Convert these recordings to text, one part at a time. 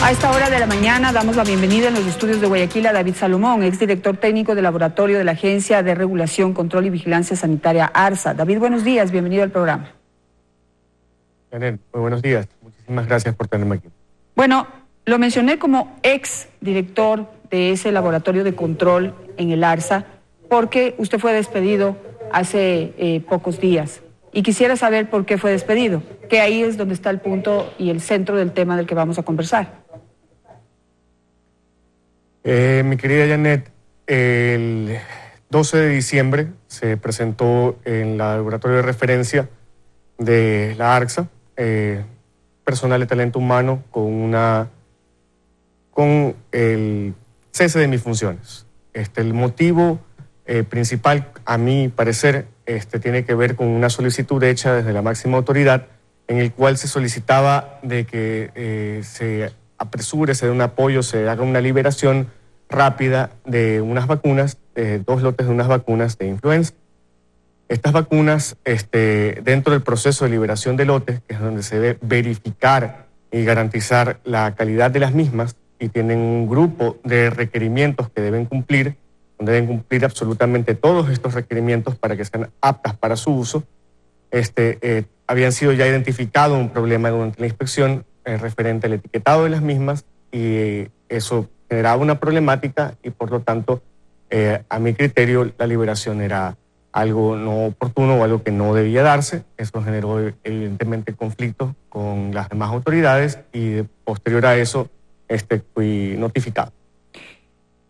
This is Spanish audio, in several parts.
A esta hora de la mañana damos la bienvenida en los estudios de Guayaquil a David Salomón, exdirector técnico del laboratorio de la Agencia de Regulación, Control y Vigilancia Sanitaria, ARSA. David, buenos días, bienvenido al programa. Janet, muy buenos días. Muchísimas gracias por tenerme aquí. Bueno, lo mencioné como exdirector de ese laboratorio de control en el ARSA porque usted fue despedido hace pocos días. Y quisiera saber por qué fue despedido, que ahí es donde está el punto y el centro del tema del que vamos a conversar. Mi querida Janet, el 12 de diciembre se presentó en el laboratorio de referencia de la ARSA personal de talento humano con el cese de mis funciones. El motivo principal, a mi parecer, tiene que ver con una solicitud hecha desde la máxima autoridad en el cual se solicitaba de que se apresure, se dé un apoyo, se haga una liberación rápida de unas vacunas, dos lotes de unas vacunas de influenza. Estas vacunas, dentro del proceso de liberación de lotes, que es donde se debe verificar y garantizar la calidad de las mismas, y tienen un grupo de requerimientos que deben cumplir absolutamente todos estos requerimientos para que sean aptas para su uso. Habían sido ya identificado un problema durante la inspección referente al etiquetado de las mismas y eso generaba una problemática y por lo tanto, a mi criterio, la liberación era algo no oportuno o algo que no debía darse. Eso generó evidentemente conflictos con las demás autoridades y posterior a eso fui notificado.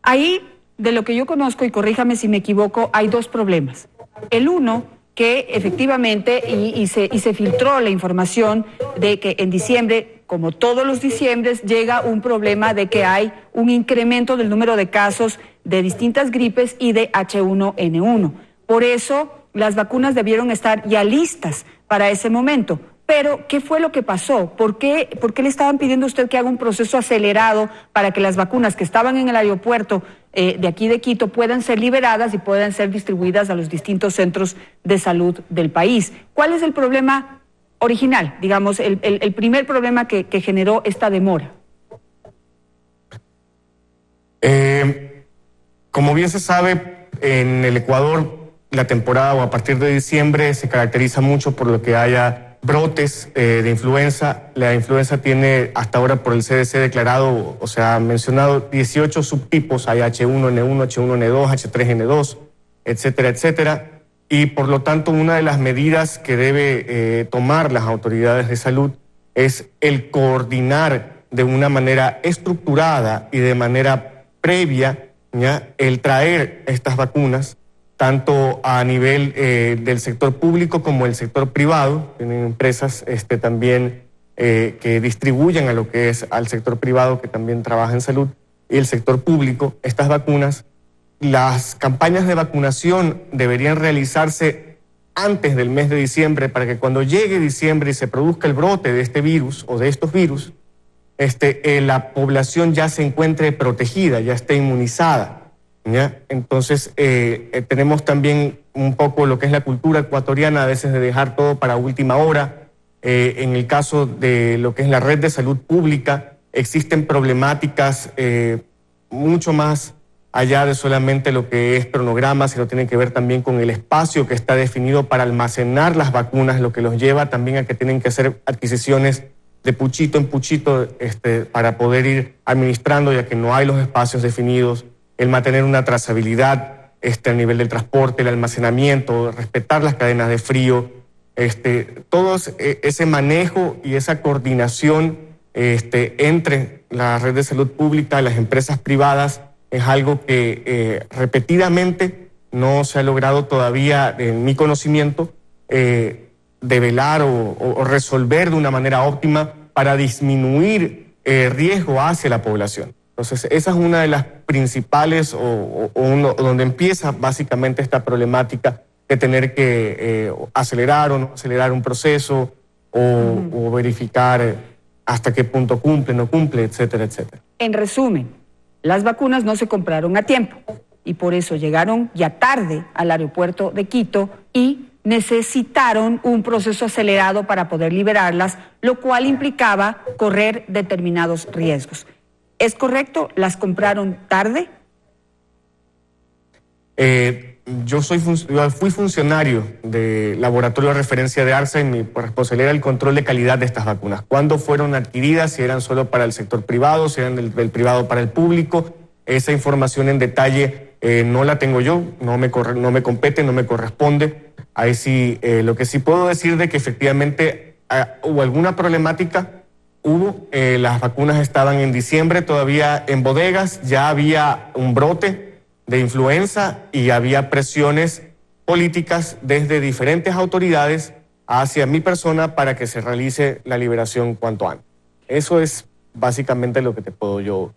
Ahí, de lo que yo conozco, y corríjame si me equivoco, hay dos problemas. El uno, que efectivamente, y se filtró la información de que en diciembre, como todos los diciembres, llega un problema de que hay un incremento del número de casos de distintas gripes y de H1N1. Por eso, las vacunas debieron estar ya listas para ese momento. Pero, ¿qué fue lo que pasó? ¿Por qué le estaban pidiendo a usted que haga un proceso acelerado para que las vacunas que estaban en el aeropuerto de aquí de Quito puedan ser liberadas y puedan ser distribuidas a los distintos centros de salud del país? ¿Cuál es el problema original, digamos, el primer problema que generó esta demora? Como bien se sabe, en el Ecuador la temporada o a partir de diciembre se caracteriza mucho por lo que haya brotes de influenza. La influenza tiene hasta ahora por el CDC declarado, o sea, mencionado 18 subtipos. Hay H1N1, H1N2, H3N2, etcétera, etcétera. Y por lo tanto, una de las medidas que debe tomar las autoridades de salud es el coordinar de una manera estructurada y de manera previa, ¿ya?, el traer estas vacunas tanto a nivel del sector público como el sector privado. Tienen empresas también que distribuyen a lo que es al sector privado que también trabaja en salud y el sector público. Estas vacunas, las campañas de vacunación deberían realizarse antes del mes de diciembre para que cuando llegue diciembre y se produzca el brote de este virus o de estos virus, la población ya se encuentre protegida, ya esté inmunizada. ¿Ya? Entonces, tenemos también un poco lo que es la cultura ecuatoriana, a veces de dejar todo para última hora. En el caso de lo que es la red de salud pública, existen problemáticas mucho más allá de solamente lo que es cronogramas, sino tiene que ver también con el espacio que está definido para almacenar las vacunas, lo que los lleva también a que tienen que hacer adquisiciones de puchito en puchito para poder ir administrando, ya que no hay los espacios definidos. El mantener una trazabilidad a nivel del transporte, el almacenamiento, respetar las cadenas de frío, todo ese manejo y esa coordinación entre la red de salud pública y las empresas privadas es algo que repetidamente no se ha logrado todavía, en mi conocimiento, develar o resolver de una manera óptima para disminuir riesgo hacia la población. Entonces, esa es una de las principales donde empieza básicamente esta problemática de tener que acelerar o no acelerar un proceso o verificar hasta qué punto cumple, no cumple, etcétera, etcétera. En resumen, las vacunas no se compraron a tiempo y por eso llegaron ya tarde al aeropuerto de Quito y necesitaron un proceso acelerado para poder liberarlas, lo cual implicaba correr determinados riesgos. ¿Es correcto? ¿Las compraron tarde? Yo fui funcionario del laboratorio de referencia de ARSA y mi responsabilidad era el control de calidad de estas vacunas. ¿Cuándo fueron adquiridas? Si eran solo para el sector privado, si eran del privado para el público. Esa información en detalle no la tengo yo, no me compete, no me corresponde. Ahí sí, lo que sí puedo decir de que efectivamente hubo alguna problemática, las vacunas estaban en diciembre todavía en bodegas, ya había un brote de influenza y había presiones políticas desde diferentes autoridades hacia mi persona para que se realice la liberación cuanto antes. Eso es básicamente lo que te puedo yo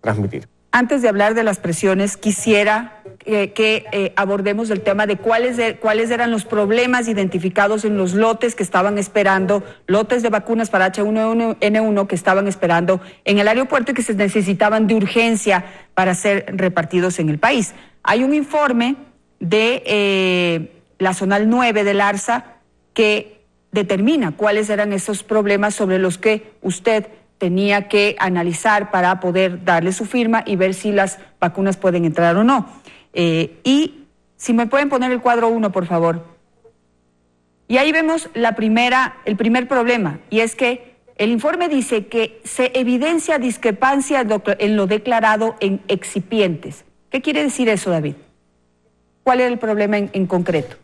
transmitir. Antes de hablar de las presiones, quisiera que abordemos el tema de cuáles eran los problemas identificados en los lotes que estaban esperando, lotes de vacunas para H1N1 que estaban esperando en el aeropuerto y que se necesitaban de urgencia para ser repartidos en el país. Hay un informe de la Zonal 9 del ARSA que determina cuáles eran esos problemas sobre los que usted tenía que analizar para poder darle su firma y ver si las vacunas pueden entrar o no. Y si me pueden poner el cuadro 1, por favor. Y ahí vemos el primer problema, y es que el informe dice que se evidencia discrepancia en lo declarado en excipientes. ¿Qué quiere decir eso, David? ¿Cuál es el problema en concreto?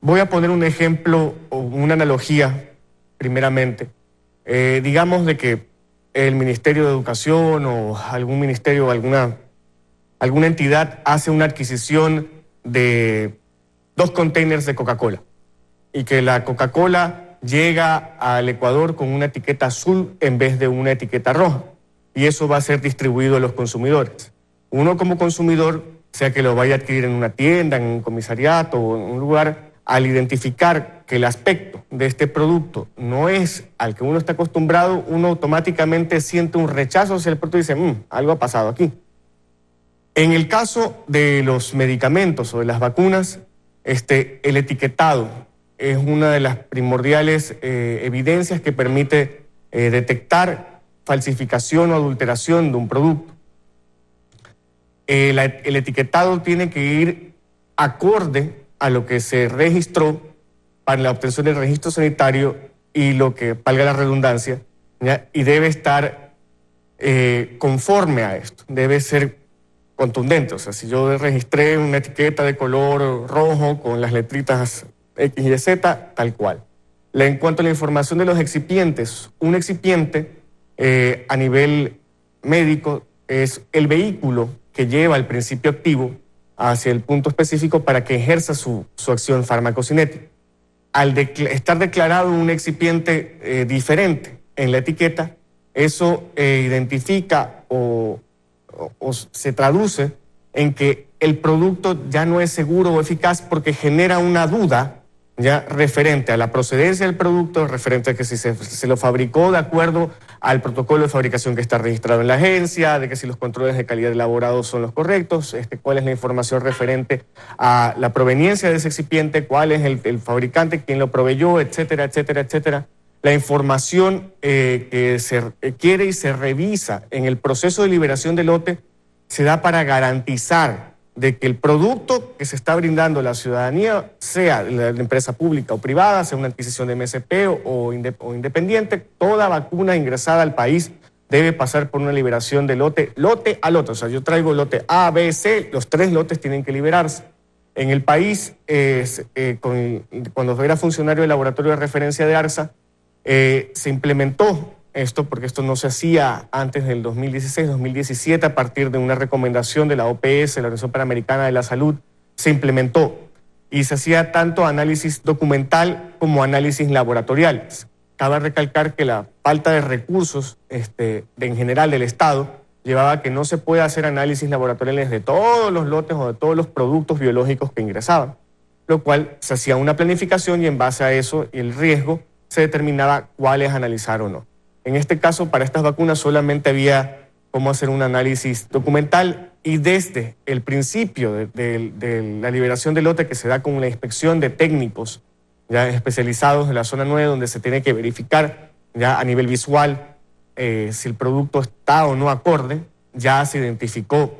Voy a poner un ejemplo o una analogía, primeramente. Digamos de que el Ministerio de Educación o algún ministerio o alguna entidad hace una adquisición de 2 containers de Coca-Cola y que la Coca-Cola llega al Ecuador con una etiqueta azul en vez de una etiqueta roja, y eso va a ser distribuido a los consumidores. Uno como consumidor, sea que lo vaya a adquirir en una tienda, en un comisariato o en un lugar, al identificar que el aspecto de este producto no es al que uno está acostumbrado, uno automáticamente siente un rechazo hacia el producto y dice, algo ha pasado aquí. En el caso de los medicamentos o de las vacunas, el etiquetado es una de las primordiales evidencias que permite detectar falsificación o adulteración de un producto. El etiquetado tiene que ir acorde a lo que se registró para la obtención del registro sanitario y lo que, valga la redundancia, ¿ya? Y debe estar conforme a esto, debe ser contundente. O sea, si yo registré una etiqueta de color rojo con las letritas X y Z, tal cual. En cuanto a la información de los excipientes, un excipiente a nivel médico es el vehículo que lleva el principio activo hacia el punto específico para que ejerza su acción farmacocinética. Al estar declarado un excipiente diferente en la etiqueta, eso identifica o se traduce en que el producto ya no es seguro o eficaz porque genera una duda ya referente a la procedencia del producto, referente a que si se lo fabricó de acuerdo al protocolo de fabricación que está registrado en la agencia, de que si los controles de calidad elaborados son los correctos, cuál es la información referente a la proveniencia de ese excipiente, cuál es el fabricante, quién lo proveyó, etcétera, etcétera, etcétera. La información que se quiere y se revisa en el proceso de liberación del lote se da para garantizar de que el producto que se está brindando a la ciudadanía, sea la empresa pública o privada, sea una adquisición de MSP o independiente, toda vacuna ingresada al país debe pasar por una liberación de lote a lote. O sea, yo traigo lote A, B, C, los 3 lotes tienen que liberarse. En el país, cuando era funcionario del laboratorio de referencia de ARSA, se implementó esto, porque esto no se hacía antes del 2016-2017, a partir de una recomendación de la OPS, la Organización Panamericana de la Salud, se implementó y se hacía tanto análisis documental como análisis laboratoriales. Cabe recalcar que la falta de recursos en general del Estado llevaba a que no se pueda hacer análisis laboratoriales de todos los lotes o de todos los productos biológicos que ingresaban, lo cual se hacía una planificación y en base a eso y el riesgo se determinaba cuáles analizar o no. En este caso, para estas vacunas solamente había cómo hacer un análisis documental y desde el principio de la liberación del lote, que se da con la inspección de técnicos ya especializados en la zona 9, donde se tiene que verificar ya a nivel visual si el producto está o no acorde, ya se identificó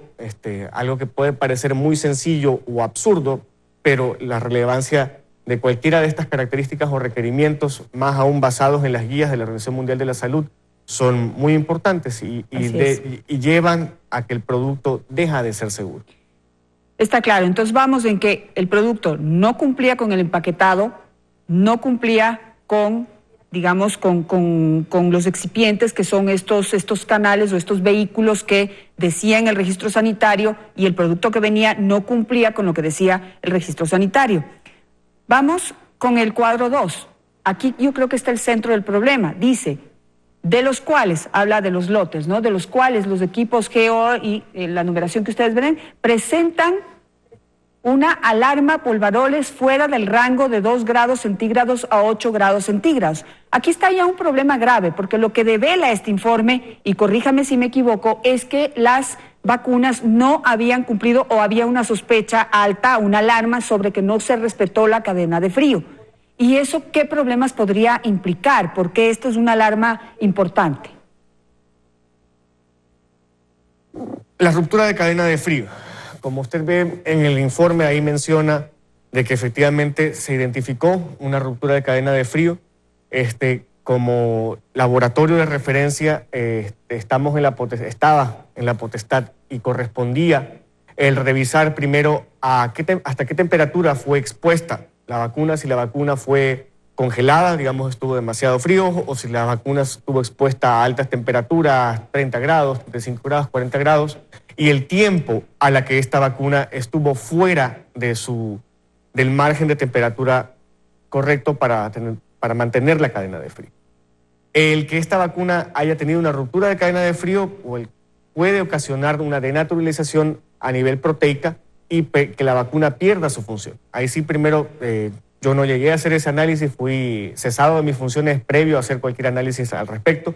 algo que puede parecer muy sencillo o absurdo, pero la relevancia de cualquiera de estas características o requerimientos, más aún basados en las guías de la Organización Mundial de la Salud, son muy importantes y llevan a que el producto deja de ser seguro. Está claro, entonces vamos en que el producto no cumplía con el empaquetado, no cumplía con, digamos, con los excipientes que son estos canales o estos vehículos que decían el registro sanitario, y el producto que venía no cumplía con lo que decía el registro sanitario. Vamos con el cuadro 2. Aquí yo creo que está el centro del problema. Dice, de los cuales, habla de los lotes, ¿no? De los cuales los equipos GO y la numeración que ustedes ven, presentan una alarma polvaroles fuera del rango de 2 grados centígrados a 8 grados centígrados. Aquí está ya un problema grave, porque lo que devela este informe, y corríjame si me equivoco, es que las vacunas no habían cumplido o había una sospecha alta, una alarma sobre que no se respetó la cadena de frío. ¿Y eso qué problemas podría implicar? Porque esto es una alarma importante. La ruptura de cadena de frío. Como usted ve en el informe, ahí menciona de que efectivamente se identificó una ruptura de cadena de frío. Como laboratorio de referencia, estaba en la potestad y correspondía el revisar primero hasta qué temperatura fue expuesta la vacuna, si la vacuna fue congelada, digamos, estuvo demasiado frío, o si la vacuna estuvo expuesta a altas temperaturas, 30 grados, 35 grados, 40 grados, y el tiempo a la que esta vacuna estuvo fuera del margen de temperatura correcto para mantener la cadena de frío. El que esta vacuna haya tenido una ruptura de cadena de frío puede ocasionar una denaturalización a nivel proteica y que la vacuna pierda su función. Ahí sí, primero, yo no llegué a hacer ese análisis, fui cesado de mis funciones previo a hacer cualquier análisis al respecto.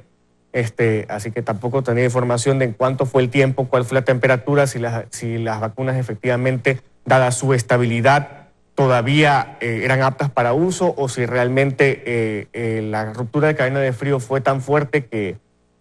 Así que tampoco tenía información de en cuánto fue el tiempo, cuál fue la temperatura, si las vacunas efectivamente, dada su estabilidad, todavía eran aptas para uso, o si realmente la ruptura de cadena de frío fue tan fuerte que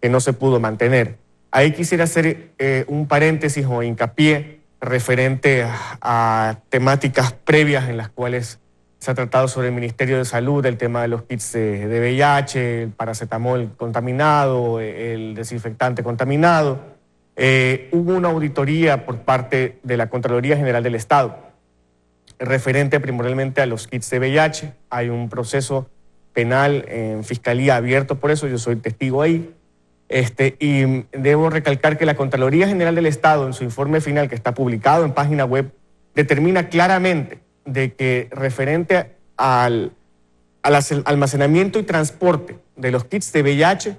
no se pudo mantener. Ahí quisiera hacer un paréntesis o hincapié referente a temáticas previas en las cuales se ha tratado sobre el Ministerio de Salud, el tema de los kits de VIH, el paracetamol contaminado, el desinfectante contaminado. Hubo una auditoría por parte de la Contraloría General del Estado referente primordialmente a los kits de VIH. Hay un proceso penal en Fiscalía abierto por eso, yo soy testigo ahí. Y debo recalcar que la Contraloría General del Estado, en su informe final que está publicado en página web, determina claramente de que referente al almacenamiento y transporte de los kits de VIH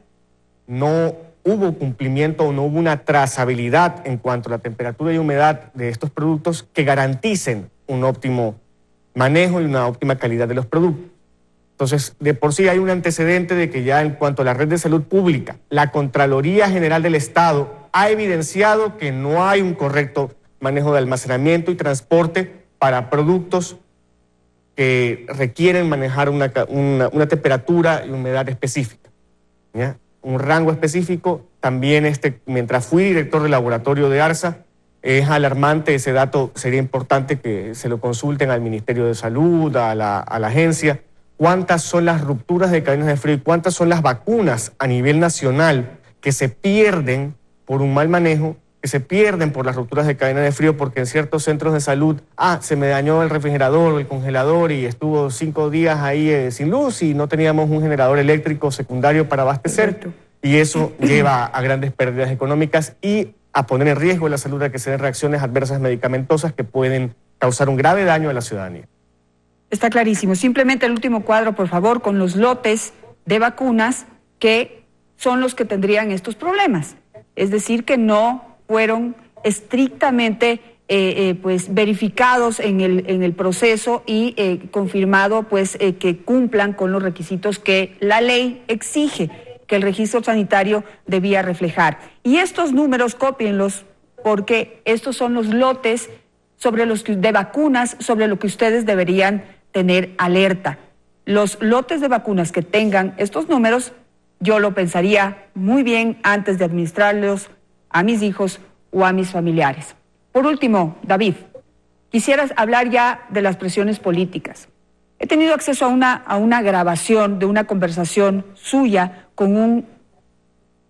no hubo cumplimiento o no hubo una trazabilidad en cuanto a la temperatura y humedad de estos productos que garanticen un óptimo manejo y una óptima calidad de los productos. Entonces, de por sí hay un antecedente de que ya en cuanto a la red de salud pública, la Contraloría General del Estado ha evidenciado que no hay un correcto manejo de almacenamiento y transporte para productos que requieren manejar una temperatura y humedad específica, ¿ya? Un rango específico. También mientras fui director del laboratorio de ARSA, es alarmante ese dato. Sería importante que se lo consulten al Ministerio de Salud, a la agencia. ¿Cuántas son las rupturas de cadenas de frío y cuántas son las vacunas a nivel nacional que se pierden por un mal manejo, que se pierden por las rupturas de cadena de frío porque en ciertos centros de salud, se me dañó el refrigerador o el congelador y estuvo 5 días ahí sin luz y no teníamos un generador eléctrico secundario para abastecer? Perfecto. Y eso lleva a grandes pérdidas económicas y a poner en riesgo la salud, a que se den reacciones adversas medicamentosas que pueden causar un grave daño a la ciudadanía. Está clarísimo. Simplemente el último cuadro, por favor, con los lotes de vacunas que son los que tendrían estos problemas. Es decir, que no fueron estrictamente verificados en el proceso y confirmado que cumplan con los requisitos que la ley exige que el registro sanitario debía reflejar. Y estos números, cópienlos, porque estos son los lotes de vacunas sobre lo que ustedes deberían tener alerta. Los lotes de vacunas que tengan estos números, yo lo pensaría muy bien antes de administrarlos a mis hijos o a mis familiares. Por último, David, quisieras hablar ya de las presiones políticas. He tenido acceso a una grabación de una conversación suya con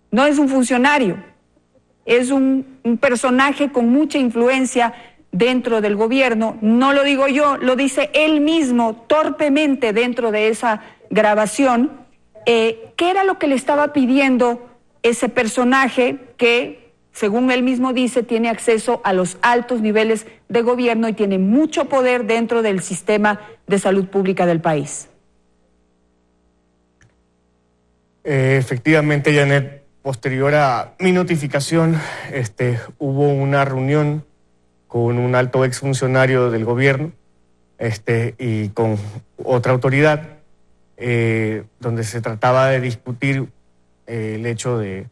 no es un funcionario, es un personaje con mucha influencia dentro del gobierno. No lo digo yo, lo dice él mismo torpemente dentro de esa grabación. ¿Qué era lo que le estaba pidiendo ese personaje que, según él mismo dice, tiene acceso a los altos niveles de gobierno y tiene mucho poder dentro del sistema de salud pública del país? Efectivamente, Janet, posterior a mi notificación, hubo una reunión con un alto exfuncionario del gobierno y con otra autoridad, donde se trataba de discutir el hecho de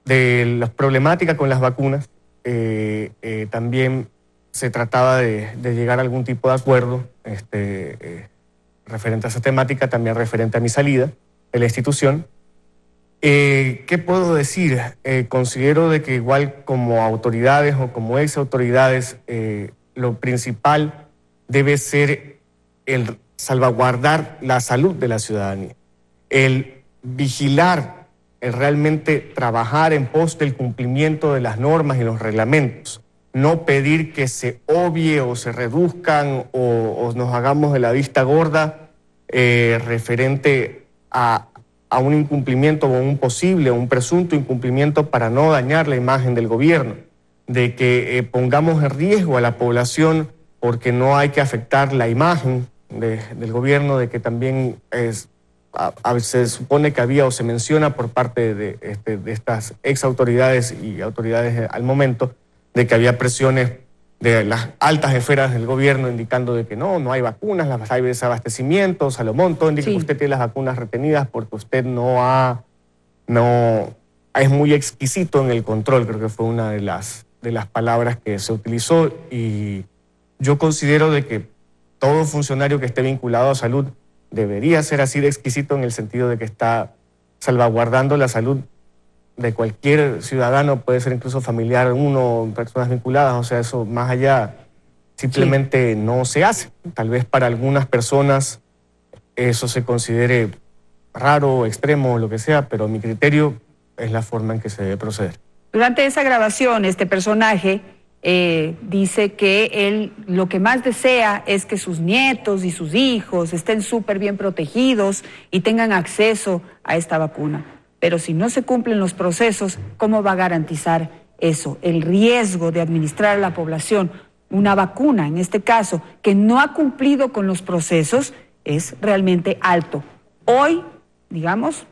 las problemáticas con las vacunas. También se trataba de llegar a algún tipo de acuerdo referente a esa temática, también referente a mi salida de la institución. ¿Qué puedo decir? Considero de que igual como autoridades o como ex autoridades, lo principal debe ser el salvaguardar la salud de la ciudadanía, el vigilar, el realmente trabajar en pos del cumplimiento de las normas y los reglamentos, no pedir que se obvie o se reduzcan o nos hagamos de la vista gorda referente a un incumplimiento o un posible o un presunto incumplimiento para no dañar la imagen del gobierno, de que pongamos en riesgo a la población porque no hay que afectar la imagen del gobierno, de que también se supone que había o se menciona por parte de estas ex autoridades y autoridades al momento, de que había presiones de las altas esferas del gobierno indicando de que no hay vacunas, hay desabastecimiento. Salomón Tondi dijo que usted tiene las vacunas retenidas porque usted es muy exquisito en el control, creo que fue una de las palabras que se utilizó, y yo considero de que todo funcionario que esté vinculado a salud debería ser así de exquisito en el sentido de que está salvaguardando la salud de cualquier ciudadano, puede ser incluso familiar, personas vinculadas, o sea, eso más allá simplemente no se hace. Tal vez para algunas personas eso se considere raro, extremo, lo que sea, pero a mi criterio es la forma en que se debe proceder. Durante esa grabación, este personaje dice que él lo que más desea es que sus nietos y sus hijos estén súper bien protegidos y tengan acceso a esta vacuna. Pero si no se cumplen los procesos, ¿cómo va a garantizar eso? El riesgo de administrar a la población una vacuna, en este caso, que no ha cumplido con los procesos, es realmente alto. Hoy, digamos,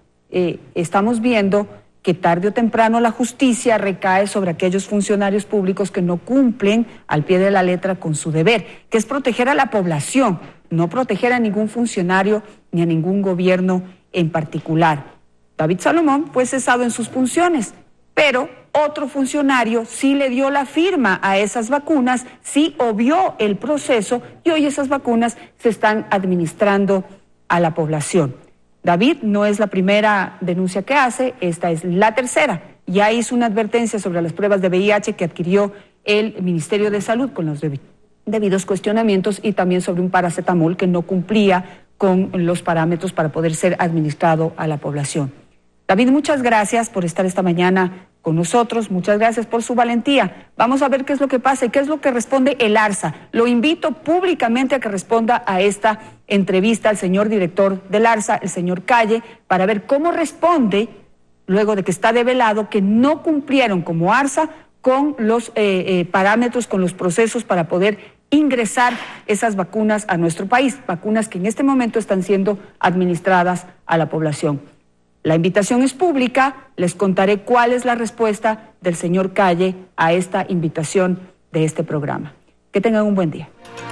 estamos viendo que tarde o temprano la justicia recae sobre aquellos funcionarios públicos que no cumplen al pie de la letra con su deber, que es proteger a la población, no proteger a ningún funcionario ni a ningún gobierno en particular. David Salomón fue cesado en sus funciones, pero otro funcionario sí le dio la firma a esas vacunas, sí obvió el proceso y hoy esas vacunas se están administrando a la población. David no es la primera denuncia que hace, esta es la tercera. Ya hizo una advertencia sobre las pruebas de VIH que adquirió el Ministerio de Salud con los debidos cuestionamientos y también sobre un paracetamol que no cumplía con los parámetros para poder ser administrado a la población. David, muchas gracias por estar esta mañana con nosotros, muchas gracias por su valentía. Vamos a ver qué es lo que pasa y qué es lo que responde el ARSA. Lo invito públicamente a que responda a esta entrevista al señor director del ARSA, el señor Calle, para ver cómo responde, luego de que está develado que no cumplieron como ARSA con los parámetros, con los procesos para poder ingresar esas vacunas a nuestro país, vacunas que en este momento están siendo administradas a la población. La invitación es pública, les contaré cuál es la respuesta del señor Calle a esta invitación de este programa. Que tengan un buen día.